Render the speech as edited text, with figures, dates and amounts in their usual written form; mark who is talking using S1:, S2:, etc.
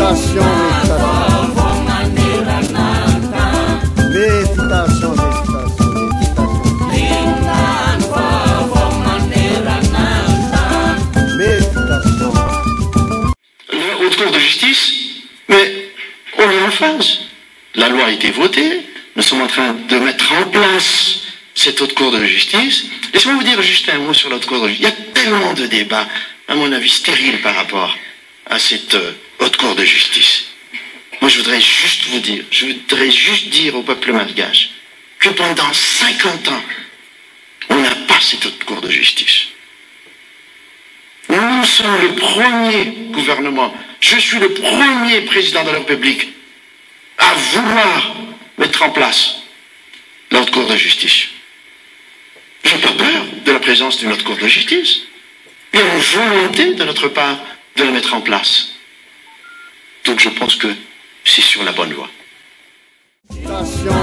S1: Méditation, méditation, méditation.
S2: La Haute Cour de justice, mais on est en phase. La loi a été votée, nous sommes en train de mettre en place cette Haute Cour de justice. Laissez-moi vous dire juste un mot sur la Haute Cour de justice. Il y a tellement de débats, à mon avis, stériles par rapport à cette Haute Cour de justice. Moi, je voudrais juste dire au peuple malgache que pendant 50 ans, on n'a pas cette Haute Cour de justice. Nous sommes le premier gouvernement, je suis le premier président de la République à vouloir mettre en place la Haute Cour de justice. Je n'ai pas peur de la présence d'une Haute Cour de justice. Il y a une volonté de notre part de la mettre en place. Donc je pense que c'est sur la bonne voie.
S1: Méditation.